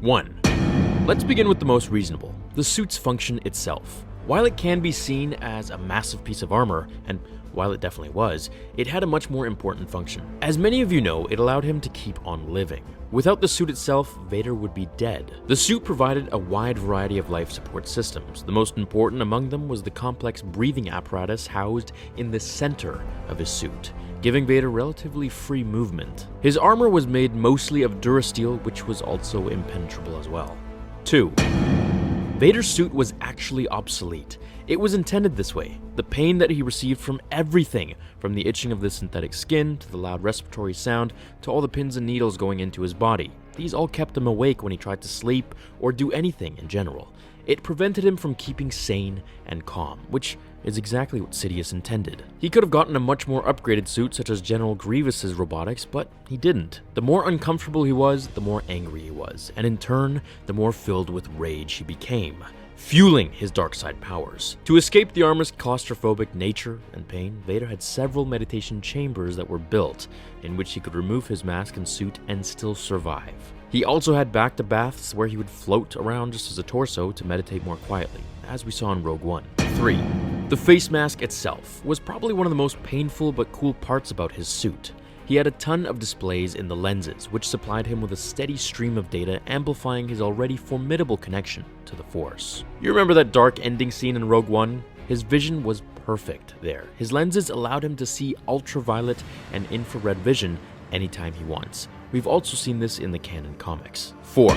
1. Let's begin with the most reasonable, the suit's function itself. While it can be seen as a massive piece of armor, and while it definitely was, it had a much more important function. As many of you know, it allowed him to keep on living. Without the suit itself, Vader would be dead. The suit provided a wide variety of life support systems. The most important among them was the complex breathing apparatus housed in the center of his suit, giving Vader relatively free movement. His armor was made mostly of durasteel, which was also impenetrable as well. 2. Vader's suit was actually obsolete. It was intended this way. The pain that he received from everything, from the itching of the synthetic skin, to the loud respiratory sound, to all the pins and needles going into his body. These all kept him awake when he tried to sleep or do anything in general. It prevented him from keeping sane and calm, which is exactly what Sidious intended. He could have gotten a much more upgraded suit such as General Grievous's robotics, but he didn't. The more uncomfortable he was, the more angry he was, and in turn, the more filled with rage he became, fueling his dark side powers. To escape the armor's claustrophobic nature and pain, Vader had several meditation chambers that were built, in which he could remove his mask and suit and still survive. He also had back-to baths where he would float around just as a torso to meditate more quietly, as we saw in Rogue One. 3. The face mask itself was probably one of the most painful but cool parts about his suit. He had a ton of displays in the lenses, which supplied him with a steady stream of data, amplifying his already formidable connection to the Force. You remember that dark ending scene in Rogue One? His vision was perfect there. His lenses allowed him to see ultraviolet and infrared vision anytime he wants. We've also seen this in the canon comics. 4.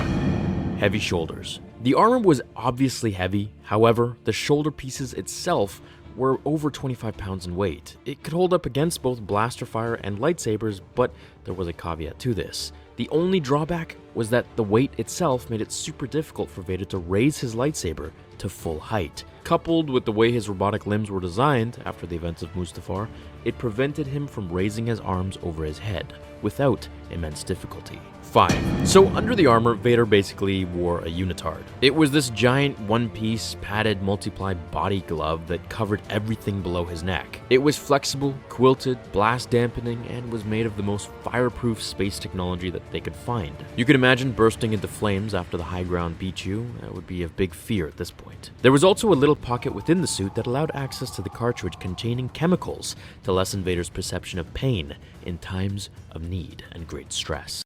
Heavy shoulders. The armor was obviously heavy, however, the shoulder pieces itself were over 25 pounds in weight. It could hold up against both blaster fire and lightsabers, but there was a caveat to this. The only drawback was that the weight itself made it super difficult for Vader to raise his lightsaber to full height. Coupled with the way his robotic limbs were designed after the events of Mustafar, it prevented him from raising his arms over his head without immense difficulty. 5. So under the armor, Vader basically wore a unitard. It was this giant one-piece, padded, multiply body glove that covered everything below his neck. It was flexible, quilted, blast dampening, and was made of the most fireproof space technology that they could find. You can imagine bursting into flames after the high ground beat you. That would be a big fear at this point. There was also a little pocket within the suit that allowed access to the cartridge containing chemicals to lessen Vader's perception of pain in times of need and great stress.